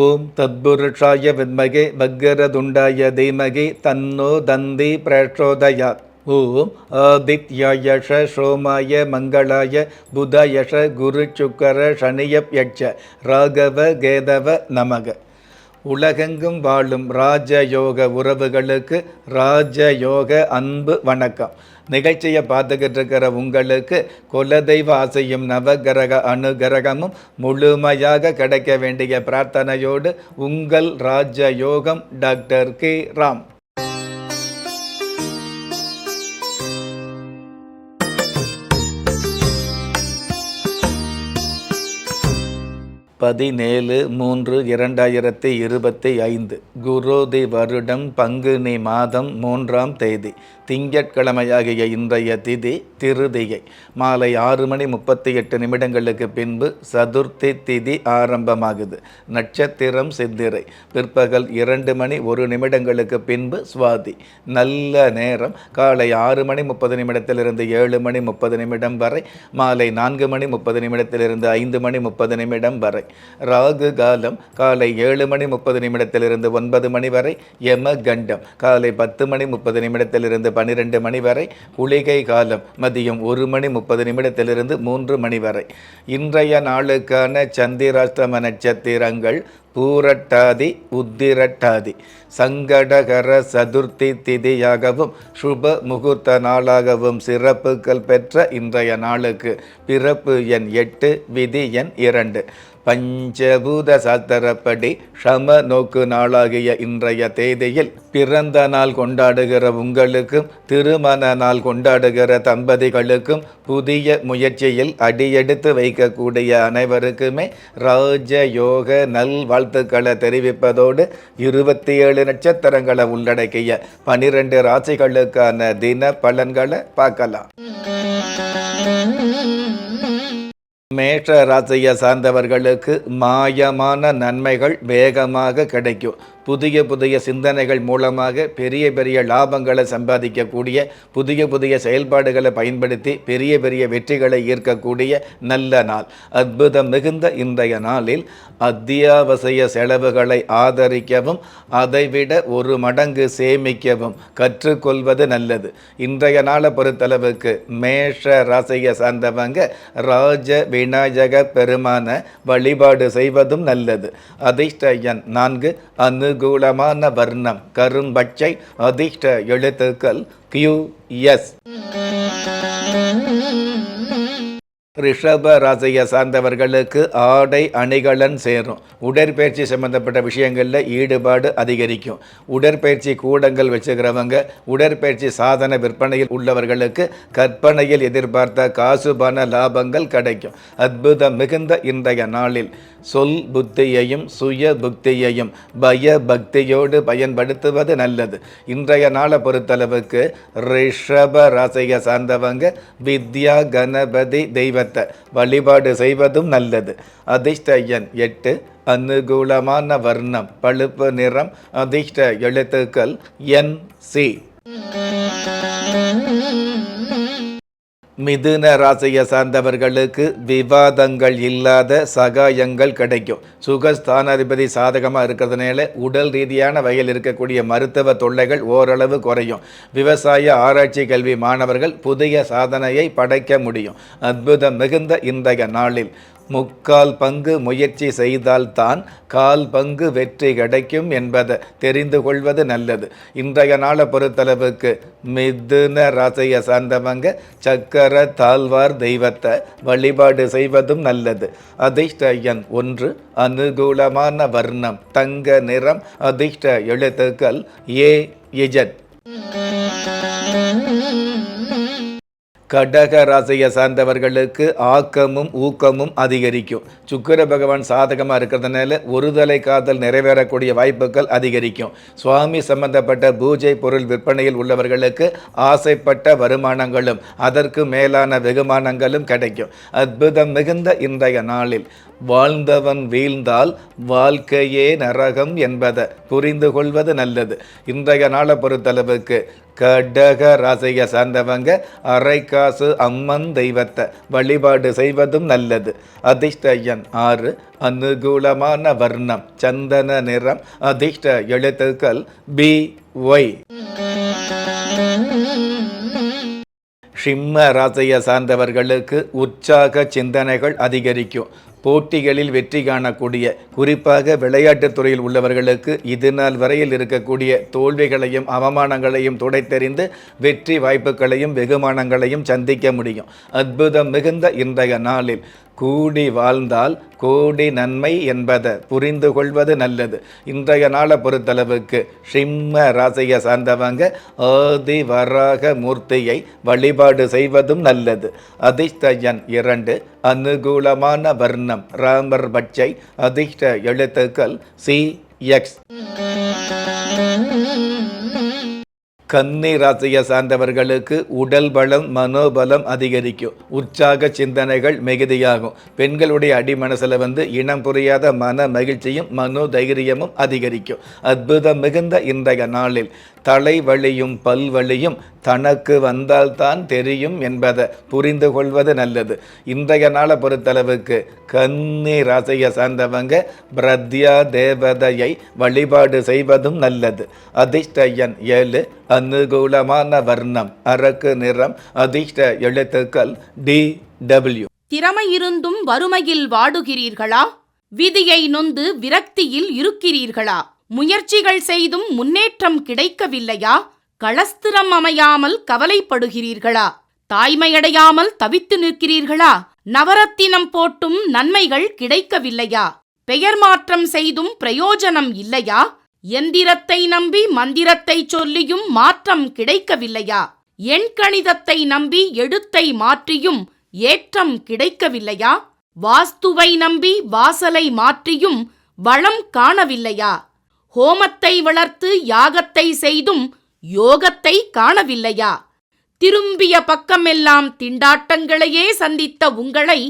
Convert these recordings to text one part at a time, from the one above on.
ஓம் தத்புருஷாய வித்மகே பக்கரதுண்டாய தீமகி தன்னோ தந்தி பிரச்சோதயாத். ஓம் ஆதித்யாயஷ சோமாய மங்களாய புதயஷ குரு சுக்கர சனியப்யட்ச ராகவ கேதவ நமக. உலகெங்கும் வாழும் ராஜயோக உறவுகளுக்கு ராஜயோக அன்பு வணக்கம். நிகழ்ச்சியை பார்த்துக்கிட்டு இருக்கிற உங்களுக்கு குலதெய்வ ஆசையும் நவகிரக அனுகிரகமும் முழுமையாக கிடைக்க வேண்டிய பிரார்த்தனையோடு உங்கள் ராஜயோகம் டாக்டர் கே ராம். பதினேழு 3/2025 குரோதி வருடம் பங்குனி மாதம் 3ஆம் தேதி திங்கட்கிழமையாகிய இன்றைய திதி திருதியை. மாலை 6:38 பின்பு சதுர்த்தி திதி ஆரம்பமாகுது. நட்சத்திரம் சித்திரை. பிற்பகல் 2:01 பின்பு சுவாதி. நல்ல நேரம் காலை 6:30 7:30 வரை, மாலை 4:30 5:30 வரை. ராகு காலம் காலை 7:30 9 வரை. யம கண்டம் காலை 10:30 12 வரை. குளிகை காலம் மதியம் 1:30 3 வரை. இன்றைய நாளுக்கான சந்திராஷ்டம நட்சத்திரங்கள் பூரட்டாதி உத்திரட்டாதி. சங்கடகர சதுர்த்தி திதியாகவும் சுப முகூர்த்த நாளாகவும் சிறப்புகள் பெற்ற இன்றைய நாளுக்கு பிறப்பு எண் 8, விதி எண் 2. பஞ்சபூத சாஸ்திரப்படி சம நோக்கு நாளாகிய இன்றைய தேதியில் பிறந்த நாள் கொண்டாடுகிற உங்களுக்கும் திருமண நாள் கொண்டாடுகிற தம்பதிகளுக்கும் புதிய முயற்சியில் அடியெடுத்து வைக்கக்கூடிய அனைவருக்குமே ராஜயோக நல் வாழ்த்துக்களை தெரிவிப்பதோடு 27 நட்சத்திரங்களை உள்ளடக்கிய 12 ராசிகளுக்கான தின பலன்களை பார்க்கலாம். மேஷ ராசியை சார்ந்தவர்களுக்கு மாயமான நன்மைகள் வேகமாக கிடைக்கும். புதிய சிந்தனைகள் மூலமாக பெரிய லாபங்களை சம்பாதிக்கக்கூடிய, புதிய செயல்பாடுகளை பயன்படுத்தி பெரிய வெற்றிகளை ஈர்க்கக்கூடிய நல்ல நாள். அற்புதம் மிகுந்த இன்றைய நாளில் அத்தியாவசிய செலவுகளை ஆதரிக்கவும் அதைவிட 1 மடங்கு சேமிக்கவும் கற்றுக்கொள்வது நல்லது. இன்றைய நாளை பொறுத்தளவுக்கு மேஷ ராசியை சார்ந்தவங்க ராஜ விநாயக பெருமான வழிபாடு செய்வதும் நல்லது. அதிர்ஷ்ட எண் 4. அனுகூலமான வர்ணம் கரும்பச்சை. அதிர்ஷ்ட எழுத்துக்கள் QS. ரிஷப ராசியை சார்ந்தவர்களுக்கு ஆடை அணிகலன் சேரும். உடற்பயிற்சி சம்பந்தப்பட்ட விஷயங்களில் ஈடுபாடு அதிகரிக்கும். உடற்பயிற்சி கூடங்கள் வச்சுக்கிறவங்க, உடற்பயிற்சி சாதன விற்பனையில் உள்ளவர்களுக்கு கற்பனையில் எதிர்பார்த்த காசு பண லாபங்கள் கிடைக்கும். அற்புதம் மிகுந்த இன்றைய நாளில் சொல் புத்தியையும் சுய புத்தியையும் பய பக்தியோடு பயன்படுத்துவது நல்லது. இன்றைய நாளை பொறுத்தளவுக்கு ரிஷப ராசியை சார்ந்தவங்க வித்யா கணபதி தெய்வத்தை வழிபாடு செய்வதும் நல்லது. அதிர்ஷ்ட எண் 8. அனுகூலமான வர்ணம் பழுப்பு நிறம். அதிர்ஷ்ட எழுத்துக்கள் NC. மிதுன ராசியை சார்ந்தவர்களுக்கு விவாதங்கள் இல்லாத சகாயங்கள் கிடைக்கும். சுகஸ்தானாதிபதி சாதகமாக இருக்கிறதுனால உடல் ரீதியான வகையில் இருக்கக்கூடிய மருத்துவ தொல்லைகள் ஓரளவு குறையும். விவசாய ஆராய்ச்சி கல்வி மாணவர்கள் புதிய சாதனையை படைக்க முடியும். அற்புதம் மிகுந்த இன்றைய நாளில் 3/4 பங்கு முயற்சி செய்தால்தான் 1/4 பங்கு வெற்றி கிடைக்கும் என்பதை தெரிந்து கொள்வது நல்லது. இன்றைய நாளை பொறுத்தளவுக்கு மிதுன ராசியை சார்ந்தவங்க சக்கர தாழ்வார் தெய்வத்தை வழிபாடு செய்வதும் நல்லது. அதிர்ஷ்ட எண் 1. அனுகூலமான வர்ணம் தங்க நிறம். அதிர்ஷ்ட எழுத்துக்கள் AZ. கடக ராசியை சார்ந்தவர்களுக்கு ஆக்கமும் ஊக்கமும் அதிகரிக்கும். சுக்கிர பகவான் சாதகமாக இருக்கிறதுனால ஒருதலை காதல் நிறைவேறக்கூடிய வாய்ப்புகள் அதிகரிக்கும். சுவாமி சம்பந்தப்பட்ட பூஜை பொருள் விற்பனையில் உள்ளவர்களுக்கு ஆசைப்பட்ட வருமானங்களும் அதற்கு மேலான வெகுமானங்களும் கிடைக்கும். அற்புதம் மிகுந்த இன்றைய நாளில் வாழ்ந்தவன் வீழ்ந்தால் வாழ்க்கையே நரகம் என்பதை புரிந்து கொள்வது நல்லது. இன்றைய நாளை பொறுத்தளவுக்கு கடக ராசியை சார்ந்தவங்க அரைக்காசு அம்மன் தெய்வத்தை வழிபாடு செய்வதும் நல்லது. அதிர்ஷ்ட எண் 6, அனுகூலமான வர்ணம் சந்தன நிறம், அதிர்ஷ்ட எழுத்துக்கள் BY. சிம்ம ராசியை சார்ந்தவர்களுக்கு உற்சாக சிந்தனைகள் அதிகரிக்கும். போட்டிகளில் வெற்றி காணக்கூடிய, குறிப்பாக விளையாட்டுத் துறையில் உள்ளவர்களுக்கு இது நாள் வரையில் இருக்கக்கூடிய தோல்விகளையும் அவமானங்களையும் துடைத்தெறிந்து வெற்றி வாய்ப்புகளையும் வெகுமானங்களையும் சந்திக்க முடியும். அற்புதம் மிகுந்த இன்றைய நாளில் கூடி வாழ்ந்தால் கோடி நன்மை என்பதை புரிந்து கொள்வது நல்லது. இன்றைய நாளை பொறுத்தளவுக்கு சிம்ம ராசியை சார்ந்தவங்க ஆதி வராக மூர்த்தியை வழிபாடு செய்வதும் நல்லது. அதிர்ஷ்ட எண் 2, அனுகூலமான வர்ணம் ராமர் பச்சை, அதிர்ஷ்ட எழுத்துக்கள் CX. கன்னி ராசியை சார்ந்தவர்களுக்கு உடல் பலம் மனோபலம் அதிகரிக்கும். உற்சாக சிந்தனைகள் மிகுதியாகும். பெண்களுடைய அடிமனசில் இனம் புரியாத மன மகிழ்ச்சியும் மனோதைரியமும் அதிகரிக்கும். அற்புதம் மிகுந்த இன்றைய நாளில் தலைவலியும் பல்வலியும் தனக்கு வந்தால்தான் தெரியும் என்பதை புரிந்து கொள்வது நல்லது. இன்றைய நாளை பொறுத்தளவுக்கு கன்னி ராசியை சார்ந்தவங்க பிரத்யா தேவதையை வழிபாடு செய்வதும் நல்லது. அதிர்ஷ்ட எண் 7, அனுகூலமான வர்ணம் அரக்கு நிறம், அதிர்ஷ்ட எழுத்துக்கள் DW. திறமை இருந்தும் வறுமையில் வாடுகிறீர்களா? விதியை நொந்து விரக்தியில் இருக்கிறீர்களா? முயற்சிகள் செய்தும் முன்னேற்றம் கிடைக்கவில்லையா? களஸ்திரம் அமையாமல் கவலைப்படுகிறீர்களா? தாய்மையடையாமல் தவித்து நிற்கிறீர்களா? நவரத்தினம் போட்டும் நன்மைகள் கிடைக்கவில்லையா? பெயர் மாற்றம் செய்தும் பிரயோஜனம் இல்லையா? எந்திரத்தை நம்பி மந்திரத்தை சொல்லியும் மாற்றம் கிடைக்கவில்லையா? எண்கணிதத்தை நம்பி எழுத்தை மாற்றியும் ஏற்றம் கிடைக்கவில்லையா? வாஸ்துவை நம்பி வாசலை மாற்றியும் வளம் காணவில்லையா? ஹோமத்தை வளர்த்து யாகத்தை செய்தும் யோகத்தை காணவில்லையா? திரும்பிய பக்கமெல்லாம் திண்டாட்டங்களையே சந்தித்த உங்களை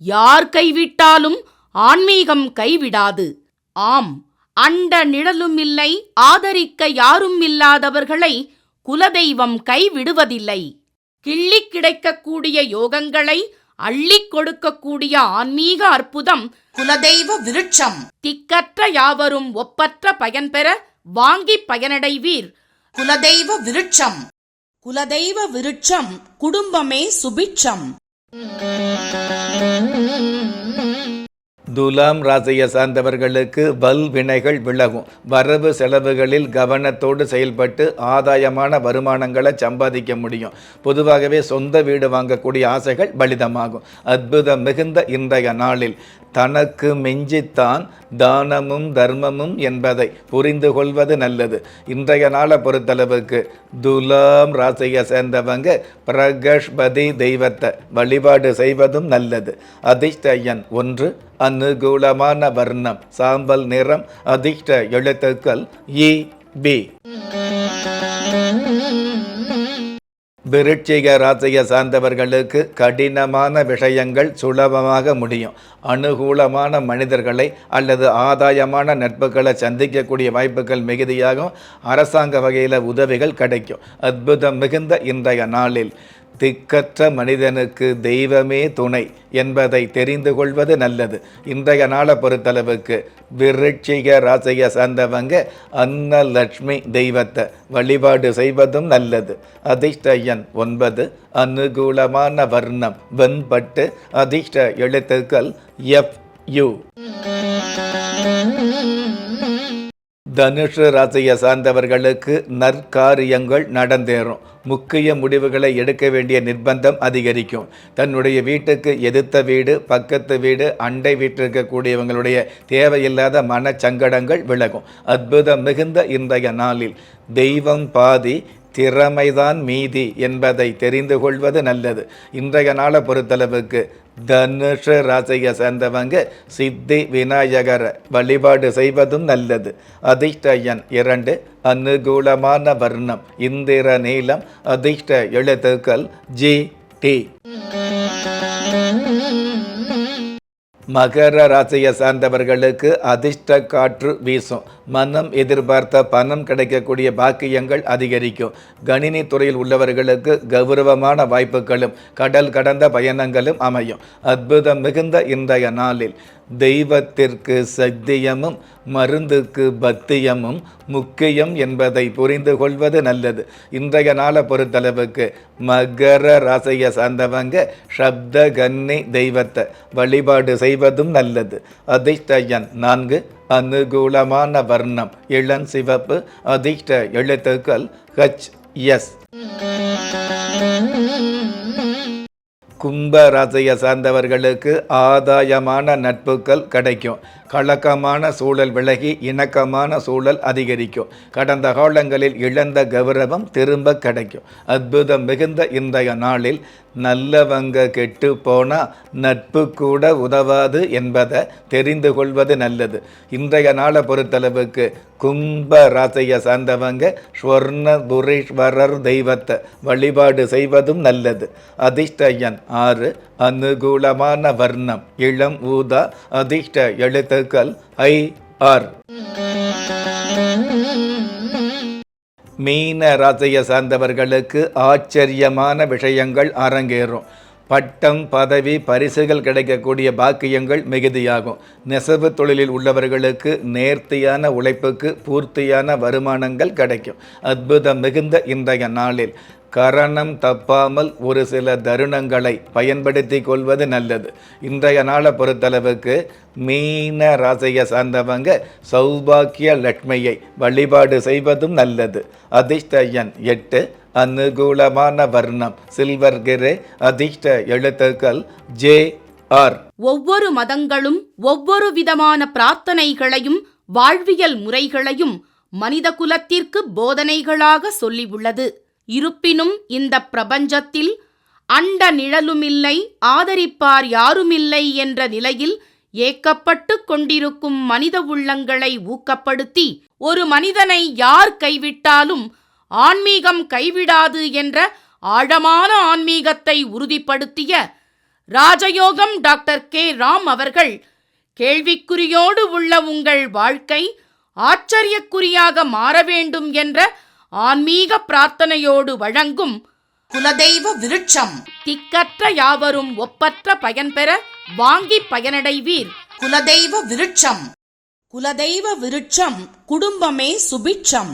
யார் கைவிட்டாலும் ஆன்மீகம் கைவிடாது. ஆம், அண்ட நிழலுமில்லை, ஆதரிக்க யாரும் இல்லாதவர்களை குலதெய்வம் கைவிடுவதில்லை. கிள்ளிக் கிடைக்கக்கூடிய யோகங்களை அள்ளிக் கொடுக்கக்கூடிய ஆன்மீக அற்புதம் குலதெய்வ விருட்சம். திக்கற்ற யாவரும் ஒப்பற்ற பயன்பெற வாங்கி பயனடைவீர். குலதெய்வ விருட்சம். குலதெய்வ விருட்சம் குடும்பமே சுபிட்சம். துலாம் ராசியை சார்ந்தவர்களுக்கு வல்வினைகள் விலகும். வரவு செலவுகளில் கவனத்தோடு செயல்பட்டு ஆதாயமான வருமானங்களை சம்பாதிக்க முடியும். பொதுவாகவே சொந்த வீடு வாங்கக்கூடிய ஆசைகள் பலிதமாகும். அற்புதம் மிகுந்த இன்றைய நாளில் தனக்கு மிஞ்சித்தான் தானமும் தர்மமும் என்பதை புரிந்து கொள்வது நல்லது. இன்றைய நாளை பொறுத்தளவுக்கு துலாம் ராசியை சேர்ந்தவங்க பிரகஸ்பதி தெய்வத்தை வழிபாடு செய்வதும் நல்லது. அதிர்ஷ்ட எண் 1, அனுகூலமான வர்ணம் சாம்பல் நிறம், அதிர்ஷ்ட எழுத்துக்கள் EB. விருட்சிக ராசியை சார்ந்தவர்களுக்கு கடினமான விஷயங்கள் சுலபமாக முடியும். அனுகூலமான மனிதர்களை அல்லது ஆதாயமான நட்புகளை சந்திக்கக்கூடிய வாய்ப்புகள் மிகுதியாகும். அரசாங்க வகையில் உதவிகள் கிடைக்கும். அற்புதம் மிகுந்த இன்றைய நாளில் திக்கற்ற மனிதனுக்கு தெய்வமே துணை என்பதை தெரிந்து கொள்வது நல்லது. இன்றைய நாளை பொறுத்தளவுக்கு விருட்சிக ராசியை சார்ந்தவங்க அன்னலட்சுமி தெய்வத்தை வழிபாடு செய்வதும் நல்லது. அதிர்ஷ்ட எண் 9, அனுகூலமான வர்ணம் வெண்பட்டு, அதிர்ஷ்ட எழுத்துக்கள் FU. தனுஷு ராசியை சார்ந்தவர்களுக்கு நற்காரியங்கள் நடந்தேறும். முக்கிய முடிவுகளை எடுக்க வேண்டிய நிர்பந்தம் அதிகரிக்கும். தன்னுடைய வீட்டுக்கு எதிர்த்த வீடு, பக்கத்து வீடு, அண்டை வீட்டில் இருக்கக்கூடியவங்களுடைய தேவையில்லாத மனச்சங்கடங்கள் விலகும். அற்புதம் மிகுந்த இன்றைய நாளில் தெய்வம் பாதி திறமைதான் மீதி என்பதை தெரிந்து கொள்வது நல்லது. இன்றைய நாளை பொறுத்தளவுக்கு தனுஷ ராசியை சேர்ந்தவங்க சித்தி விநாயகரை வழிபாடு செய்வதும் நல்லது. அதிர்ஷ்ட எண் 2, அனுகூலமான வர்ணம் இந்திர நீலம், அதிர்ஷ்ட எழுத்துக்கள் GT. மகர ராசியை சார்ந்தவர்களுக்கு அதிர்ஷ்ட காற்று வீசும். மனம் எதிர்பார்த்த பணம் கிடைக்கக்கூடிய பாக்கியங்கள் அதிகரிக்கும். கணினி துறையில் உள்ளவர்களுக்கு கௌரவமான வாய்ப்புகளும் கடல் கடந்த பயணங்களும் அமையும். அற்புதம் மிகுந்த இன்றைய நாளில் தெய்வத்திற்கு சத்தியமும் மருந்துக்கு பத்தியமும் முக்கியம் என்பதை புரிந்து கொள்வது நல்லது. இன்றைய நாளை பொறுத்தளவுக்கு மகர ராசியை சார்ந்தவங்க சப்த கன்னி தெய்வத்தை வழிபாடு செய்வதும் நல்லது. அதிர்ஷ்ட எண் 4. அனுகூலமான வர்ணம் இளம் சிவப்பு. அதிர்ஷ்ட எழுத்துக்கள் HS. கும்ப ராசியை சார்ந்தவர்களுக்கு ஆதாயமான நட்புகள் கிடைக்கும். கலக்கமான சூழல் விலகி இணக்கமான சூழல் அதிகரிக்கும். கடந்த காலங்களில் இழந்த கௌரவம் திரும்ப கிடைக்கும். அற்புதம் மிகுந்த இன்றைய நாளில் நல்லவங்க கெட்டு போனால் நட்பு கூட உதவாது என்பதை தெரிந்து கொள்வது நல்லது. இன்றைய நாளை பொறுத்தளவுக்கு கும்ப ராசியை சார்ந்தவங்க ஸ்வர்ணபுரீஸ்வரர் தெய்வத்தை வழிபாடு செய்வதும் நல்லது. அதிர்ஷ்ட எண் 6. அனுகூலமான வர்ணம் இளம் ஊதா. அதிர்ஷ்ட எழுத்துக்கள் IR. மீன ராசியை சார்ந்தவர்களுக்கு ஆச்சரியமான விஷயங்கள் அரங்கேறும். பட்டம் பதவி பரிசுகள் கிடைக்கக்கூடிய பாக்கியங்கள் மிகுதியாகும். நெசவு தொழிலில் உள்ளவர்களுக்கு நேர்த்தியான உழைப்புக்கு பூர்த்தியான வருமானங்கள் கிடைக்கும். அற்புதம் மிகுந்த இன்றைய நாளில் கரணம் தப்பாமல் ஒரு சில தருணங்களை பயன்படுத்தி கொள்வது நல்லது. இன்றைய நாளை பொறுத்தளவுக்கு மீன ராசியை சார்ந்தவங்க சௌபாக்கிய லட்சுமியை வழிபாடு செய்வதும் நல்லது. அதிர்ஷ்ட எண் 8. அனுகூலமான வர்ணம் சில்வர் கிரே. அதிர்ஷ்ட எழுத்துக்கள் JR. ஒவ்வொரு மதங்களும் ஒவ்வொரு விதமான பிரார்த்தனைகளையும் வாழ்வியல் முறைகளையும் மனித குலத்திற்கு போதனைகளாக சொல்லியுள்ளது. இருப்பினும் இந்த பிரபஞ்சத்தில் அண்ட நிழலுமில்லை ஆதரிப்பார் யாருமில்லை என்ற நிலையில் ஏக்கப்பட்டு கொண்டிருக்கும் மனித உள்ளங்களை ஊக்கப்படுத்தி ஒரு மனிதனை யார் கைவிட்டாலும் ஆன்மீகம் கைவிடாது என்ற ஆழமான ஆன்மீகத்தை உறுதிப்படுத்திய ராஜயோகம் டாக்டர் K. ராம் அவர்கள் கேள்விக்குறியோடு உள்ள உங்கள் வாழ்க்கை ஆச்சரியக்குறியாக மாற வேண்டும் என்ற ஆன்மீக பிரார்த்தனையோடு வழங்கும் குலதெய்வ விருட்சம். திக்கற்ற யாவரும் ஒப்பற்ற பயன்பெற வாங்கி பயனடைவீர். குலதெய்வ விருட்சம். குலதெய்வ விருட்சம் குடும்பமே சுபிட்சம்.